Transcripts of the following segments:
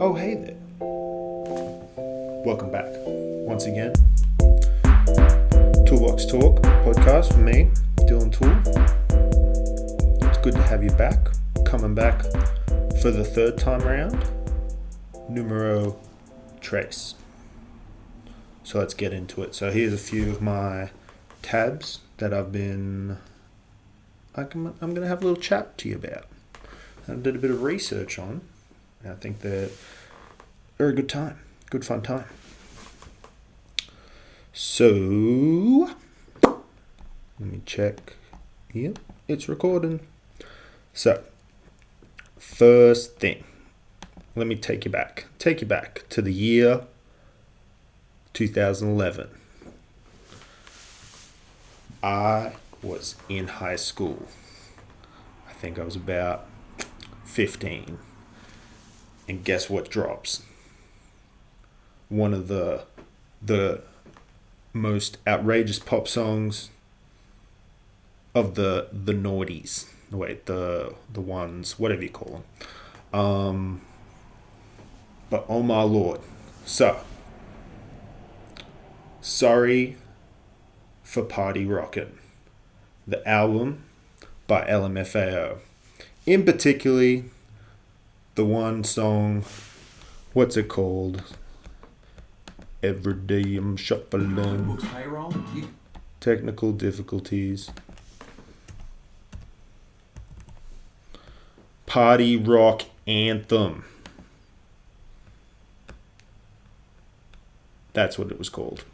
Oh, hey there. Welcome back once again. Toolbox Talk podcast with me, Dylan Tool. It's good to have you back. Coming back for the third time around. Numero tres. So let's get into it. So here's a few of my tabs that I'm going to have a little chat to you about. I did a bit of research on. I think they're a good time. Good fun time. So, let me check. Yep, it's recording. So, first thing. Let me take you back. Take you back to the year 2011. I was in high school. I think I was about 15. And guess what drops? One of the most outrageous pop songs of the noughties. Wait, the ones, whatever you call them. But oh my lord. So, Sorry for Party Rockin'. The album by LMFAO. In particularly, the one song, what's it called? Every day I'm shuffling. Technical difficulties. Party rock anthem. That's what it was called.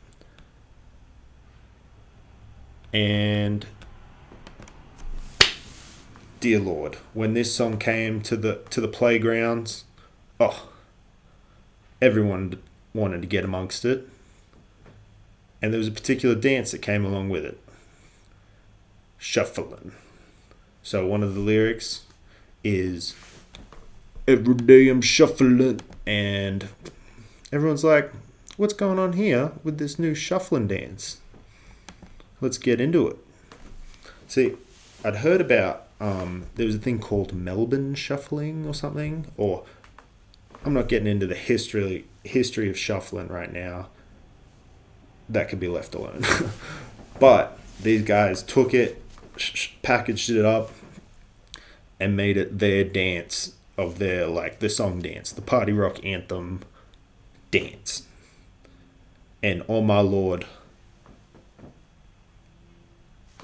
And dear Lord, when this song came to the playgrounds, everyone wanted to get amongst it. And there was a particular dance that came along with it. Shuffling. So one of the lyrics is, every day I'm shuffling. And everyone's like, what's going on here with this new shuffling dance? Let's get into it. See, I'd heard about there was a thing called Melbourne shuffling or something, or I'm not getting into the history of shuffling right now. That could be left alone. But these guys took it, packaged it up, and made it their dance of their, like, the song dance, the party rock anthem dance. And oh my lord,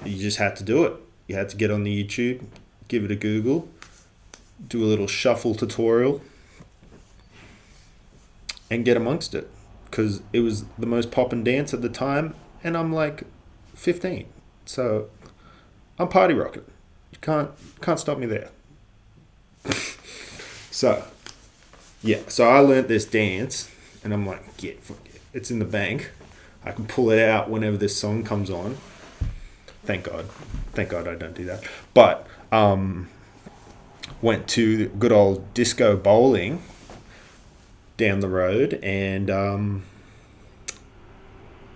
you just had to do it. You had to get on the YouTube, give it a Google, do a little shuffle tutorial, and get amongst it. Because it was the most poppin' dance at the time, and I'm like 15. So I'm party rocking. You can't stop me there. So I learnt this dance, and I'm like, it's in the bank. I can pull it out whenever this song comes on. Thank God I don't do that. But went to good old disco bowling down the road, and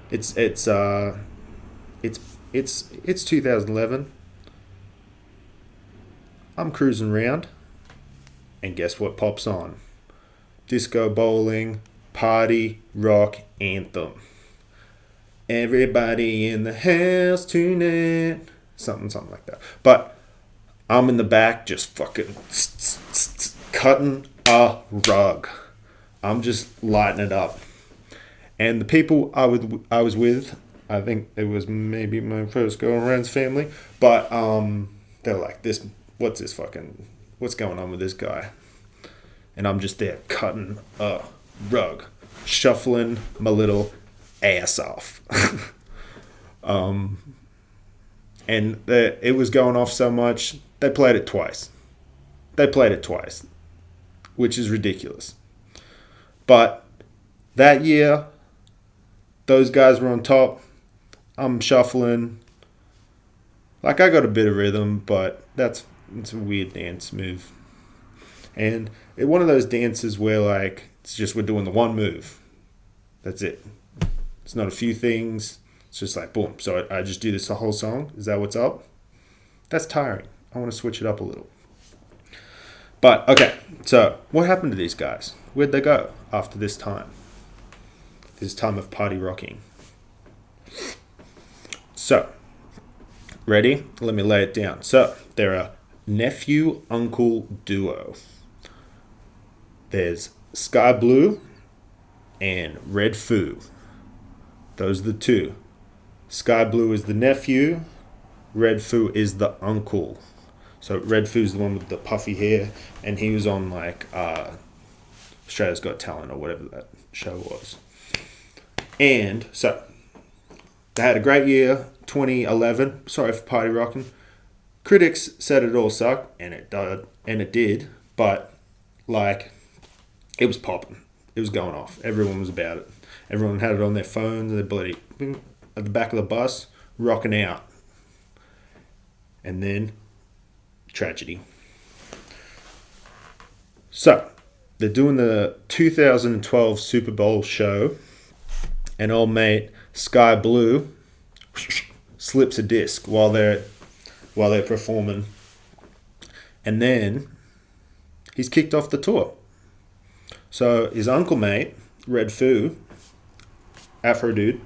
it's 2011. I'm cruising around, and guess what pops on? Disco bowling, party rock anthem. Everybody in the house tonight. Something like that. But I'm in the back just fucking cutting a rug. I'm just lighting it up. And the people I was with, I think it was maybe my first girlfriend's family, but they're like, what's going on with this guy? And I'm just there cutting a rug, shuffling my little ass off. And it was going off so much, they played it twice, which is ridiculous. But that year, those guys were on top. I'm shuffling. Like, I got a bit of rhythm, but it's a weird dance move. And one of those dances where, like, it's just we're doing the one move. That's it. It's not a few things. It's just like, boom. So I just do this the whole song. Is that what's up? That's tiring. I want to switch it up a little. But okay, so what happened to these guys? Where'd they go after this time? This time of party rocking. So, ready? Let me lay it down. So, they're a nephew-uncle duo. There's Sky Blue and Red Foo. Those are the two. Sky Blue is the nephew. Red Foo is the uncle. So Red Foo's the one with the puffy hair, and he was on like Australia's Got Talent or whatever that show was. And so they had a great year, 2011. Sorry for party rocking. Critics said it all sucked, and it did. But like, it was popping. It was going off. Everyone was about it. Everyone had it on their phones. They're bloody at the back of the bus, rocking out. And then tragedy. So they're doing the 2012 Super Bowl show, and old mate Sky Blue slips a disc while they're performing, and then he's kicked off the tour. So his uncle mate Red Foo, Afro dude,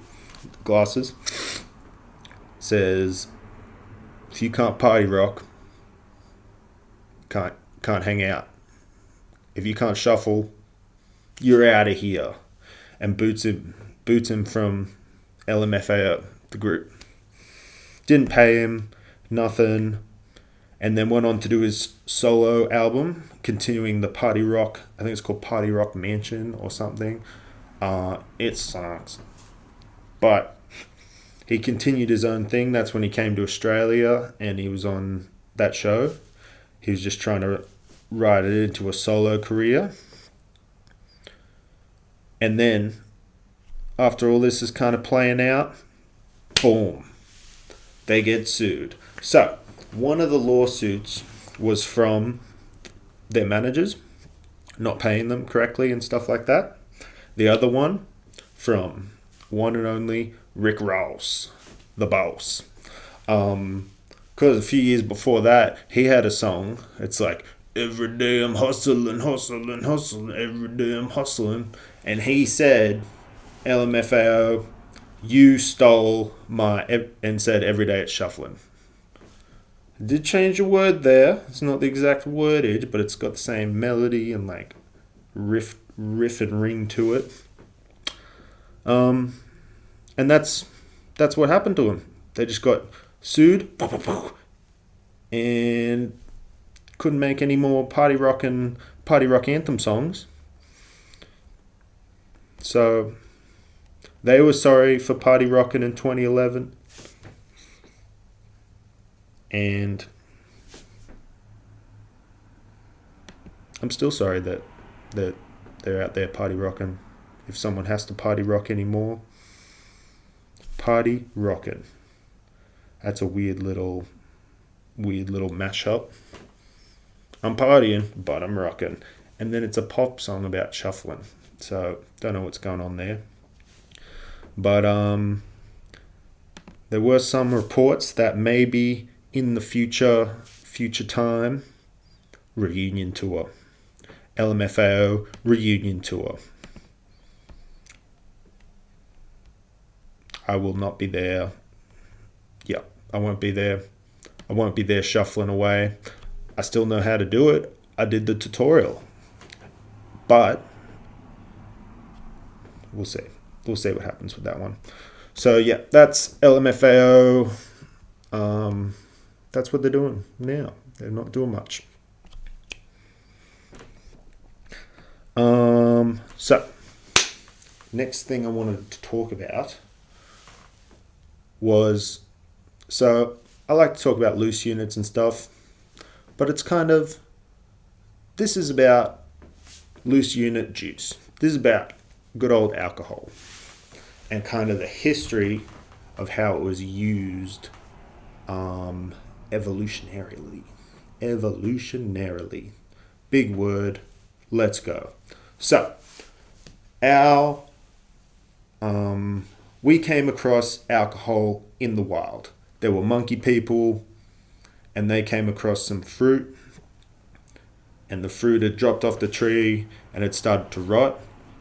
glasses, says, if you can't party rock, can't hang out. If you can't shuffle, you're out of here. And boots him from LMFAO, the group. Didn't pay him, nothing. And then went on to do his solo album, continuing the party rock. I think it's called Party Rock Mansion or something. It sucks. But he continued his own thing. That's when he came to Australia and he was on that show. He was just trying to ride it into a solo career. And then, after all this is kind of playing out, boom, they get sued. So, one of the lawsuits was from their managers not paying them correctly and stuff like that. The other one from one and only Rick Ross, the boss. Because a few years before that, he had a song. It's like, every day I'm hustling, hustling, hustling, every day I'm hustling. And he said, LMFAO, you stole my, and said every day it's shuffling. Did change a word there. It's not the exact wordage, but it's got the same melody and like riff and ring to it. And that's what happened to him. They just got sued and couldn't make any more party rock anthem songs. So they were sorry for party rocking in 2011. And I'm still sorry that they're out there party rocking. If someone has to party rock anymore, party rocking. That's a weird little mashup. I'm partying, but I'm rocking. And then it's a pop song about shuffling. So don't know what's going on there. But there were some reports that maybe in the future time, reunion tour. LMFAO reunion tour. I will not be there. Yeah, I won't be there. I won't be there shuffling away. I still know how to do it. I did the tutorial. But we'll see. We'll see what happens with that one. So yeah, that's LMFAO. That's what they're doing now. They're not doing much. So next thing I wanted to talk about was, so I like to talk about loose units and stuff, but it's kind of, this is about loose unit juice. This is about good old alcohol and kind of the history of how it was used evolutionarily. Big word. Let's go. So, we came across alcohol in the wild. There were monkey people, and they came across some fruit, and the fruit had dropped off the tree and it started to rot,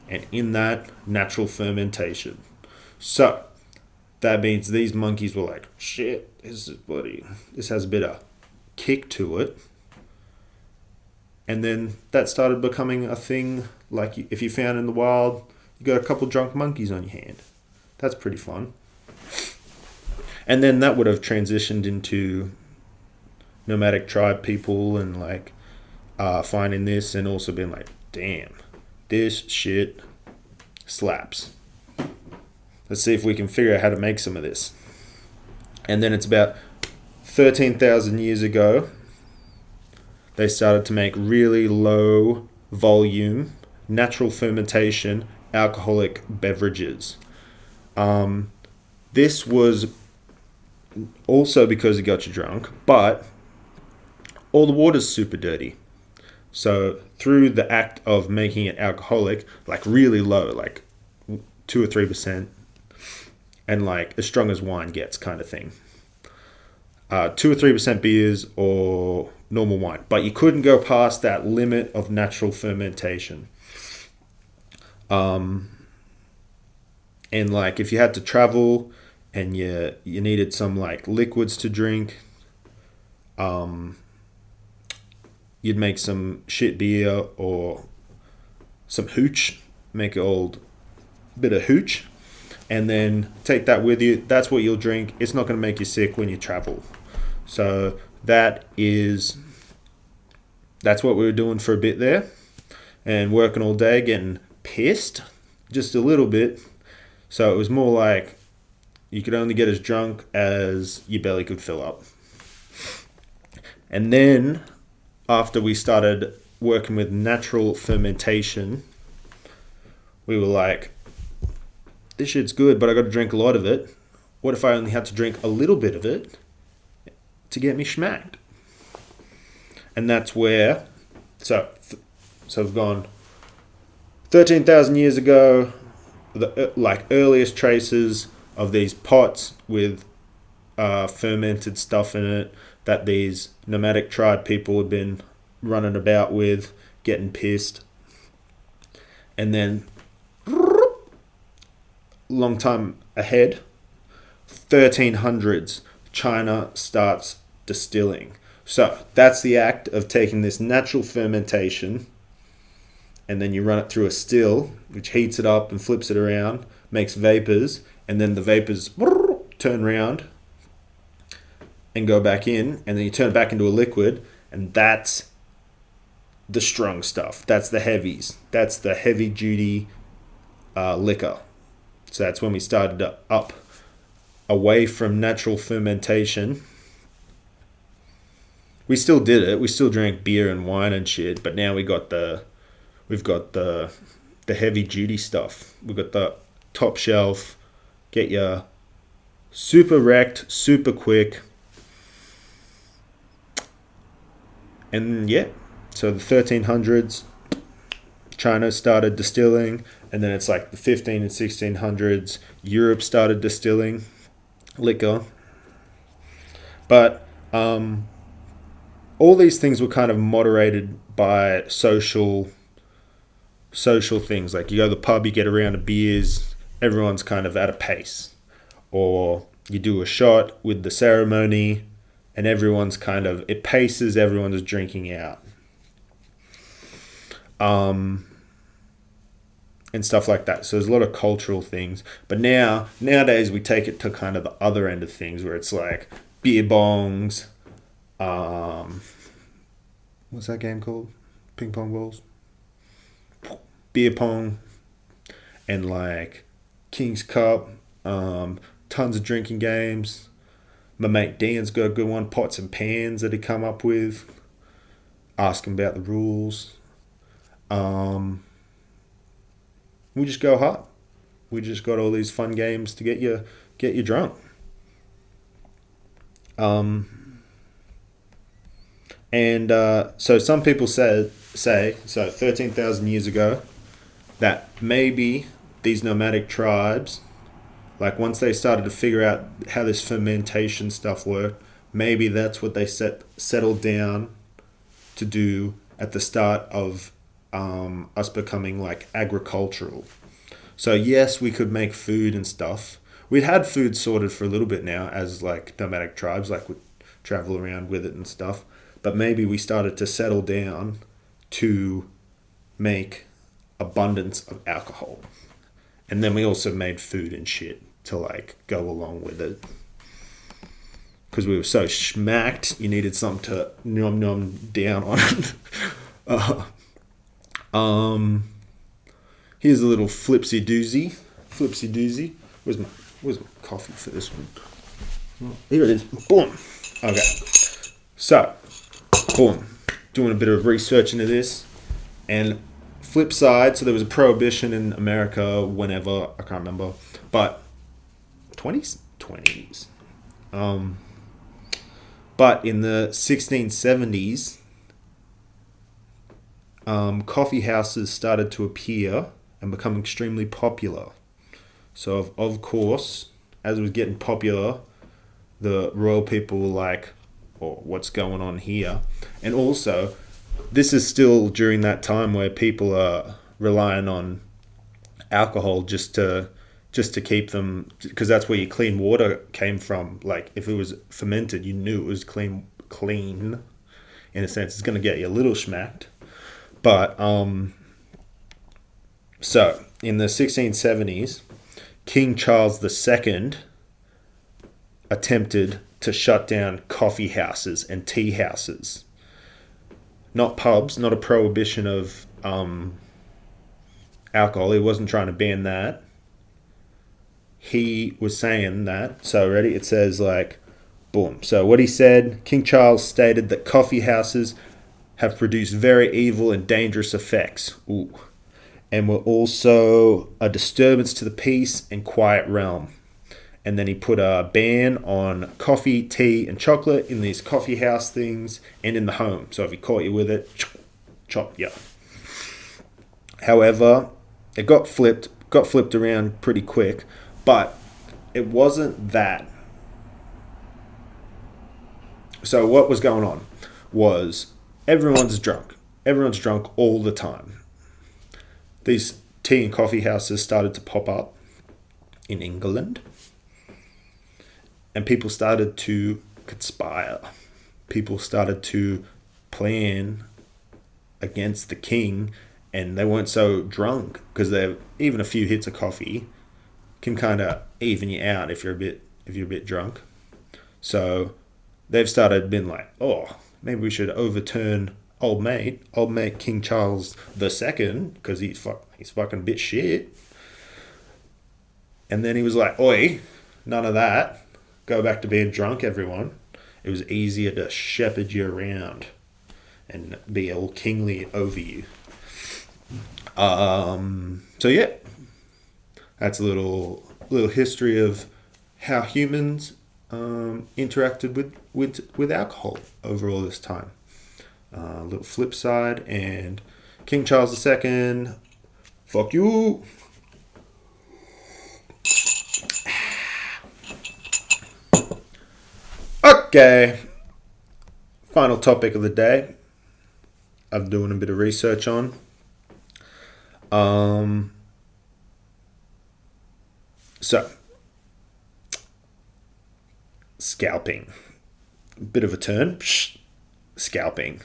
and in that, natural fermentation. So that means these monkeys were like, shit, this has a bit of kick to it. And then that started becoming a thing. Like if you found in the wild, you got a couple drunk monkeys on your hand. That's pretty fun. And then that would have transitioned into nomadic tribe people and like finding this and also being like, damn, this shit slaps. Let's see if we can figure out how to make some of this. And then it's about 13,000 years ago, they started to make really low volume, natural fermentation, alcoholic beverages. This was also because it got you drunk, but all the water's super dirty. So through the act of making it alcoholic, like really low, like 2 or 3%, and like as strong as wine gets kind of thing. 2 or 3% beers or normal wine. But you couldn't go past that limit of natural fermentation. And like if you had to travel and you needed some like liquids to drink, you'd make some shit beer or some hooch, make an old bit of hooch, and then take that with you. That's what you'll drink. It's not going to make you sick when you travel. So that's what we were doing for a bit there, and working all day, getting pissed just a little bit. So it was more like you could only get as drunk as your belly could fill up. And then after we started working with natural fermentation, we were like, this shit's good, but I got to drink a lot of it. What if I only had to drink a little bit of it to get me schmacked? And that's where, so we've gone 13,000 years ago, the like earliest traces of these pots with fermented stuff in it that these nomadic tribe people had been running about with, getting pissed. And then long time ahead, 1300s, China starts distilling. So that's the act of taking this natural fermentation and then you run it through a still, which heats it up and flips it around, makes vapors, and then the vapors turn around and go back in, and then you turn it back into a liquid, and that's the strong stuff. That's the heavies. That's the heavy-duty liquor. So that's when we started up away from natural fermentation. We still did it. We still drank beer and wine and shit, but now we've got the heavy-duty stuff. We've got the top shelf, get you super wrecked, super quick. And yeah, so the 1300s, China started distilling, and then it's like the 15 and 1600s, Europe started distilling liquor. But all these things were kind of moderated by social things. Like you go to the pub, you get a round of beers, everyone's kind of at a pace. Or you do a shot with the ceremony, and everyone's kind of, it paces, everyone's drinking out. And stuff like that. So there's a lot of cultural things. But nowadays we take it to kind of the other end of things where it's like beer bongs. What's that game called? Ping pong balls? Beer pong. And like King's Cup. Tons of drinking games. My mate Dan's got a good one. Pots and pans that he come up with. Ask him about the rules. We just go hard. We just got all these fun games to get you drunk. So some people say so 13,000 years ago that maybe these nomadic tribes, like once they started to figure out how this fermentation stuff worked, maybe that's what they settled down to do at the start of us becoming like agricultural. So yes, we could make food and stuff. We'd had food sorted for a little bit now as like nomadic tribes, like we travel around with it and stuff. But maybe we started to settle down to make abundance of alcohol. And then we also made food and shit to like go along with it. Because we were so schmacked, you needed something to nom down on it. Here's a little flipsy doozy. Where's my coffee for this one? Oh, here it is. Boom. Okay. So, boom. Doing a bit of research into this, and flip side. So there was a prohibition in America whenever, I can't remember, but 20s. But in the 1670s, coffee houses started to appear and become extremely popular. So, of course, as it was getting popular, the royal people were like, oh, what's going on here? And also, this is still during that time where people are relying on alcohol just to keep them, because that's where your clean water came from. Like, if it was fermented, you knew it was clean. In a sense, it's going to get you a little schmacked. But, so, in the 1670s, King Charles II attempted to shut down coffee houses and tea houses. Not pubs, not a prohibition of alcohol. He wasn't trying to ban that. He was saying that, so ready? It says like, boom. So what he said, King Charles stated that coffee houses have produced very evil and dangerous effects. Ooh. And were also a disturbance to the peace and quiet realm. And then he put a ban on coffee, tea, and chocolate in these coffee house things and in the home. So if he caught you with it, chop you. However, it got flipped around pretty quick, but it wasn't that. So what was going on was everyone's drunk. Everyone's drunk all the time. These tea and coffee houses started to pop up in England. And people started to conspire. People started to plan against the king, and they weren't so drunk because even a few hits of coffee can kind of even you out if you're a bit drunk. So they've started being like, oh, maybe we should overturn old mate King Charles II because he's fucking a bit shit. And then he was like, oi, none of that. Go back to being drunk, everyone. It was easier to shepherd you around and be all kingly over you. So yeah, that's a little history of how humans interacted with alcohol over all this time. A little flip side, and King Charles II, fuck you. Okay, final topic of the day. I'm doing a bit of research on. So, scalping. Bit of a turn. Scalping.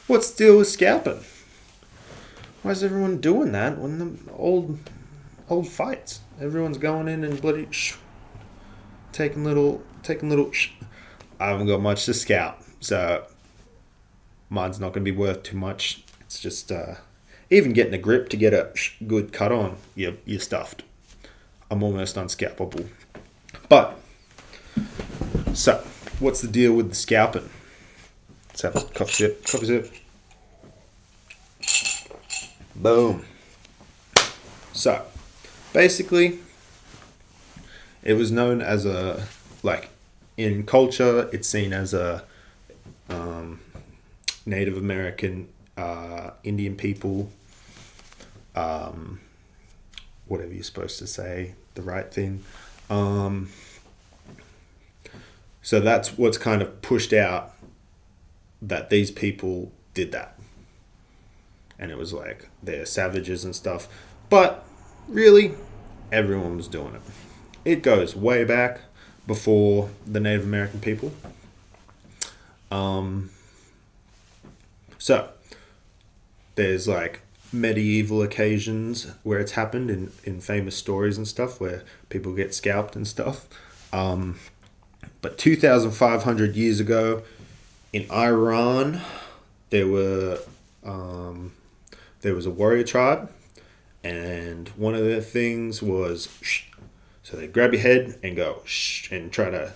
What's the deal with scalping? Why is everyone doing that when the old fights? Everyone's going in and bloody taking little. I haven't got much to scalp, so mine's not going to be worth too much. It's just even getting a grip to get a good cut on, you're stuffed. I'm almost unscalpable. But so, what's the deal with the scalping? Let's have a coffee sip. Boom. So, basically, it was known as in culture, it's seen as a Native American, Indian people, whatever you're supposed to say, the right thing. So that's what's kind of pushed out that these people did that. and it was like they're savages and stuff. But really, everyone was doing it. It goes way back before the Native American people. So there's like medieval occasions where it's happened in famous stories and stuff where people get scalped and stuff. But 2,500 years ago in Iran, there was a warrior tribe, and one of their things was so they grab your head and go and try to.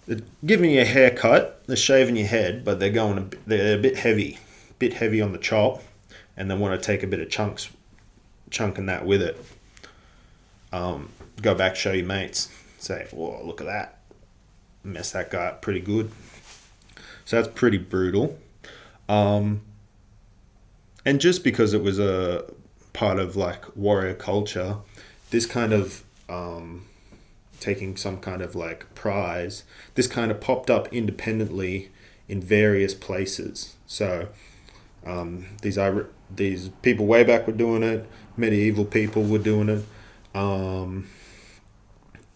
They're giving you a haircut, they're shaving your head, but they're a bit heavy on the chop, and they want to take a bit of chunking that with it. Go back, show your mates, say, "Whoa, look at that! Mess that guy up pretty good." So that's pretty brutal. And just because it was a part of like warrior culture, this kind of taking some kind of like prize, this kind of popped up independently in various places. So these people way back were doing it. Medieval people were doing it. The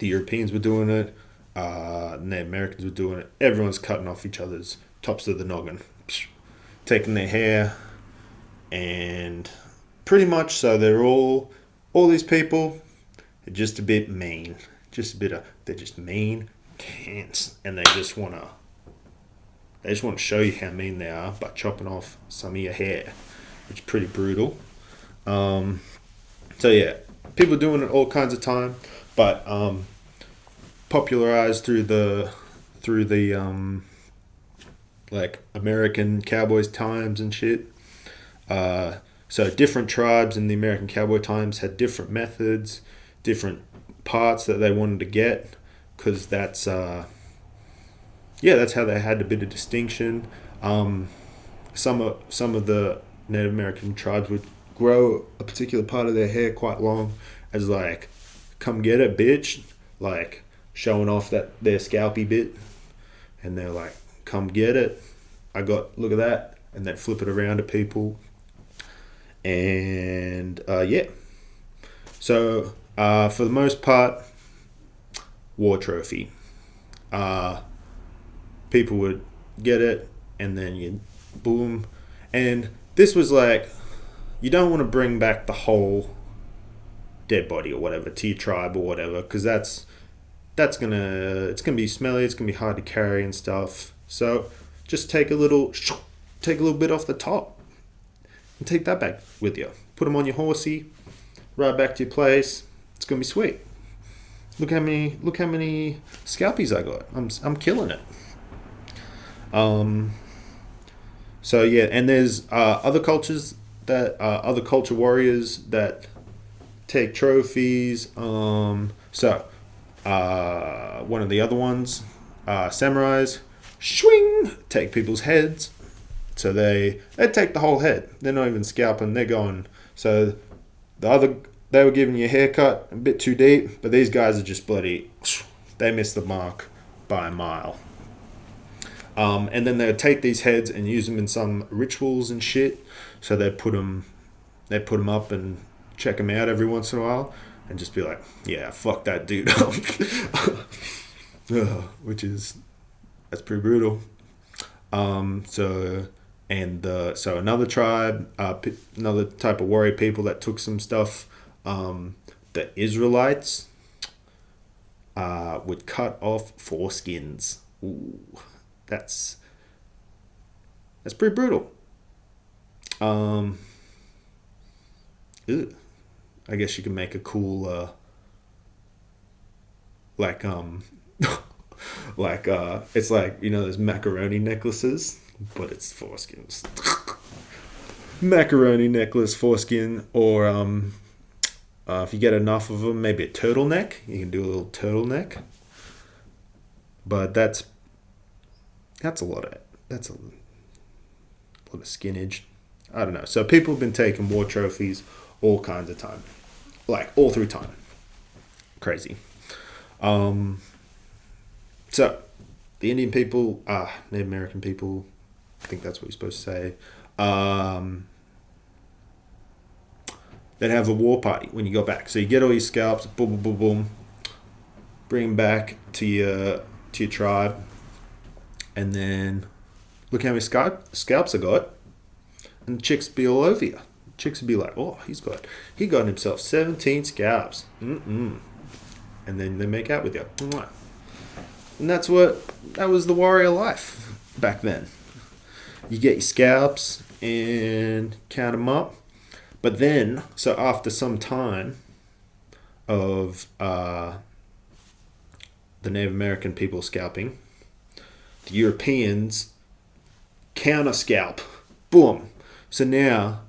Europeans were doing it. Native Americans were doing it. Everyone's cutting off each other's tops of the noggin, taking their hair, and pretty much so they're all these people are just a bit mean. They're just mean cunts, and they just want to show you how mean they are by chopping off some of your hair, which is pretty brutal. So yeah, people doing it all kinds of time, but popularized through the like American Cowboys times and shit. So different tribes in the American Cowboy times had different methods, different parts that they wanted to get, because that's how they had a bit of distinction. Some of the Native American tribes would grow a particular part of their hair quite long, as like, "Come get it, bitch," like showing off that their scalpy bit, and they're like, "Come get it, look at that," and they'd flip it around to people. And so for the most part, war trophy. People would get it, and then you boom. And this was like, you don't want to bring back the whole dead body or whatever to your tribe or whatever, because it's gonna be smelly, it's gonna be hard to carry and stuff. So just take a little bit off the top and take that back with you. Put them on your horsey, ride back to your place. It's gonna be sweet. Look how many scalpies I got. I'm killing it. So yeah, and there's other culture warriors that take trophies. One of the other ones, samurais, swing, take people's heads. So they take the whole head. They're not even scalping. They're going. So they were giving you a haircut a bit too deep, but these guys are just bloody. They missed the mark by a mile. And then they would take these heads and use them in some rituals and shit. So they put them up and check them out every once in a while, and just be like, "Yeah, fuck that dude up," that's pretty brutal. So another tribe, another type of warrior people that took some stuff. The Israelites would cut off foreskins. Ooh, that's pretty brutal. I guess you can make a cool it's like, there's macaroni necklaces, but it's foreskins. Macaroni necklace, foreskin, or if you get enough of them, maybe a turtleneck. You can do a little turtleneck. But that's a lot of skinage. I don't know. So people have been taking war trophies all kinds of time, like all through time. Crazy. So the Indian people, Native American people, I think that's what you're supposed to say. they'd have a war party when you got back. So you get all your scalps, boom, boom, boom, boom, bring them back to your tribe, and then look how many scalps I got, and the chicks be all over you. Chicks would be like, oh, he got himself 17 scalps. And then they make out with you. And that was the warrior life back then. You get your scalps and count them up. But then, so after some time of the Native American people scalping, the Europeans counter scalp. Boom. So now,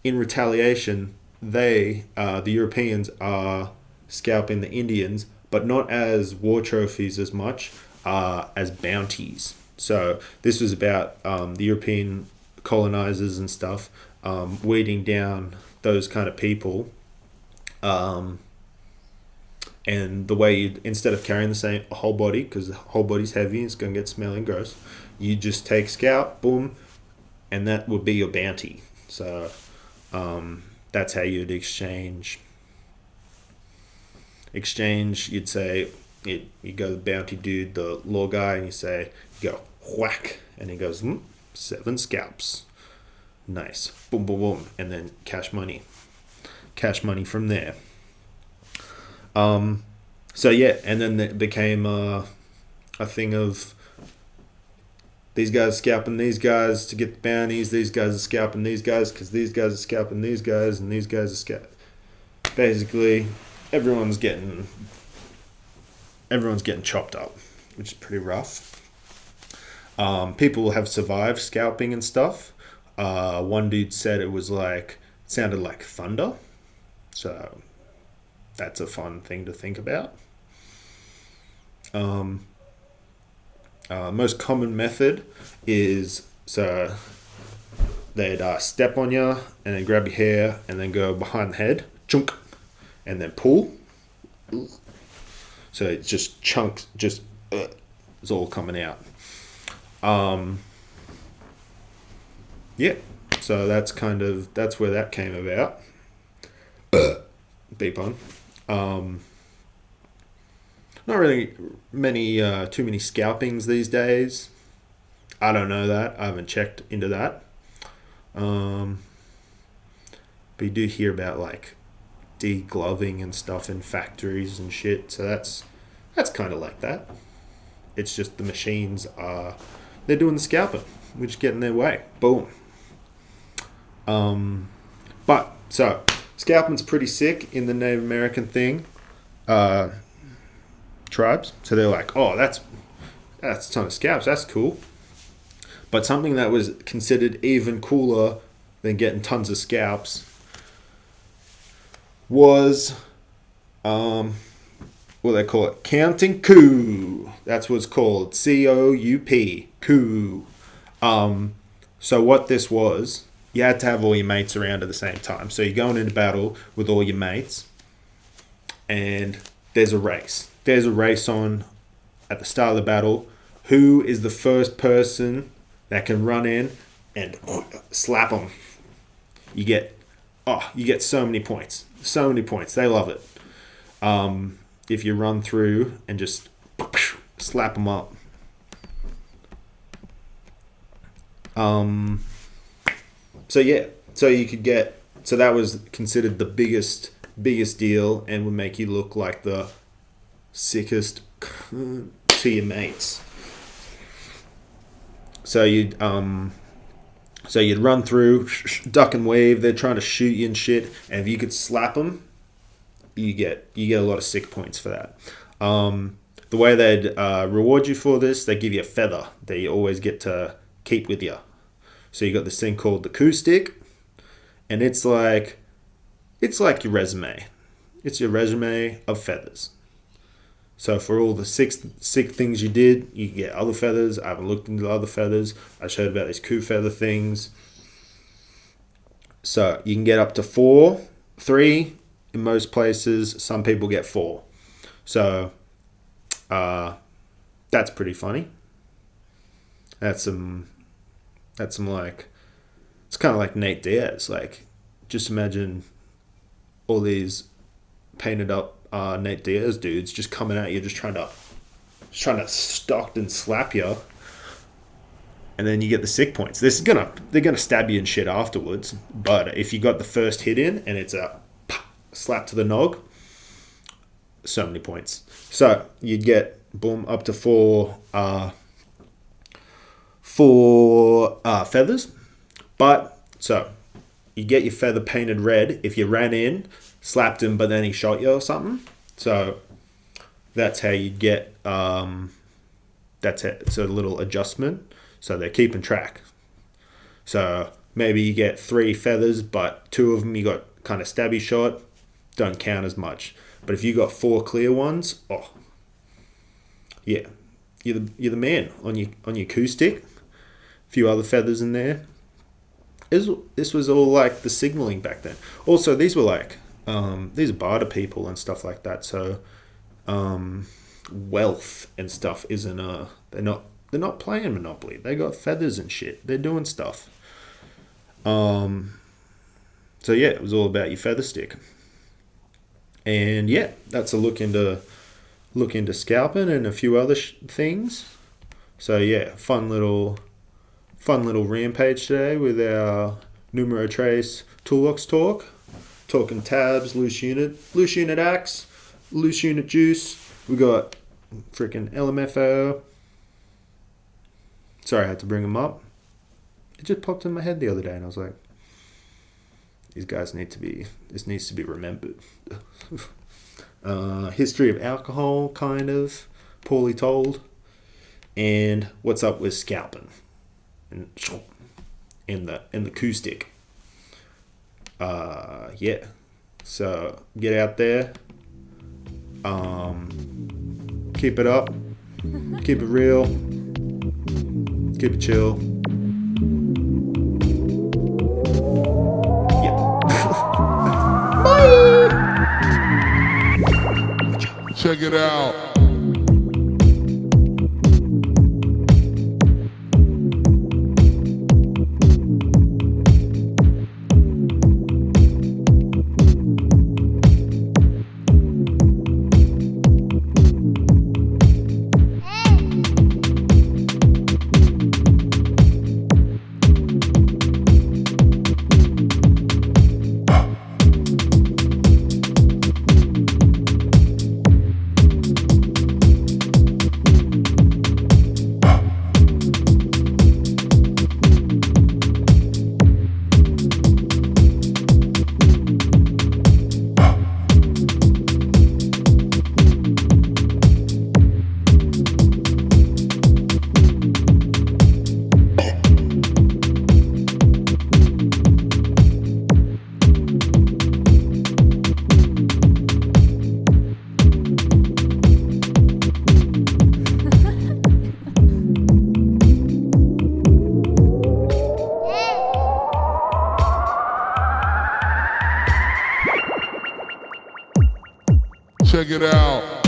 in retaliation, the Europeans are scalping the Indians, but not as war trophies as much, as bounties. So this was about the European colonizers and stuff weeding down those kind of people. And the way you, instead of carrying the same whole body, because the whole body's heavy and it's going to get smelly and gross, you just take scalp, boom, and that would be your bounty. So that's how you'd exchange. You'd say, you go to the bounty dude, the law guy, and you go, whack, and he goes, 7 scalps. Nice. Boom, boom, boom. And then cash money from there. So yeah, and then it became a thing of these guys scalping these guys to get the bounties, these guys are scalping these guys because these guys are scalping these guys, and these guys are scalping. Basically, everyone's getting chopped up, which is pretty rough. People have survived scalping and stuff. One dude said it sounded like thunder. So that's a fun thing to think about. Most common method is, so they'd step on you and then grab your hair and then go behind the head, chunk, and then pull. So it's just chunks, it's all coming out. Yeah, so that's where that came about. Deep on. Not really too many scalpings these days. I don't know that. I haven't checked into that. But you do hear about like degloving and stuff in factories and shit. So that's kind of like that. It's just the machines they're doing the scalping. We just get in their way. Boom. But so scalping's pretty sick in the Native American thing. Tribes. So they're like, oh, that's a ton of scalps. That's cool. But something that was considered even cooler than getting tons of scalps was, what they call it, counting coup. That's what it's called. COUP. Coup. So what this was, you had to have all your mates around at the same time. So you're going into battle with all your mates, and there's a race. There's a race on at the start of the battle. Who is the first person that can run in and slap them? You get so many points. So many points. They love it. If you run through and just slap them up. So yeah, so that was considered the biggest deal and would make you look like the sickest to your mates. So you'd run through, duck and weave. They're trying to shoot you and shit, and if you could slap them, you get a lot of sick points for that. The way they'd reward you for this, they give you a feather that you always get to keep with you. So you got this thing called the coup stick, and it's like your resume. It's your resume of feathers. So for all the sick things you did, you get other feathers. I haven't looked into the other feathers. I showed about these coup feather things. So you can get up to 3 in most places. Some people get 4. So that's pretty funny. That's some like, it's kind of like Nate Diaz. Like, just imagine all these painted up Nate Diaz dudes just coming at you, just trying to stalk and slap you, and then you get the sick points. They're gonna stab you and shit afterwards. But if you got the first hit in and it's a slap to the nog, so many points. So you'd get boom up to four feathers. But so you get your feather painted red if you ran in, slapped him, but then he shot you or something. So that's how you get. That's it. It's a little adjustment. So they're keeping track. So maybe you get 3 feathers, but 2 of them you got kind of stabby shot, don't count as much. But if you got 4 clear ones, oh, yeah, you're the man on your coup stick. A few other feathers in there. This was all like the signaling back then. Also, these were like these are barter people and stuff like that. So wealth and stuff isn't they're not playing Monopoly. They got feathers and shit. They're doing stuff. So yeah, it was all about your feather stick. And yeah, that's a look into scalping and a few other things. So yeah, fun little rampage today with our numero trace toolbox talk. Talking tabs, loose unit axe, loose unit juice. We got freaking LMFAO. Sorry, I had to bring them up. It just popped in my head the other day, and I was like, this needs to be remembered. History of alcohol, kind of, poorly told. And what's up with scalping? And in the coup stick. Yeah. So get out there. Keep it up. Keep it real. Keep it chill. Yeah. Bye. Check it out. Check it out.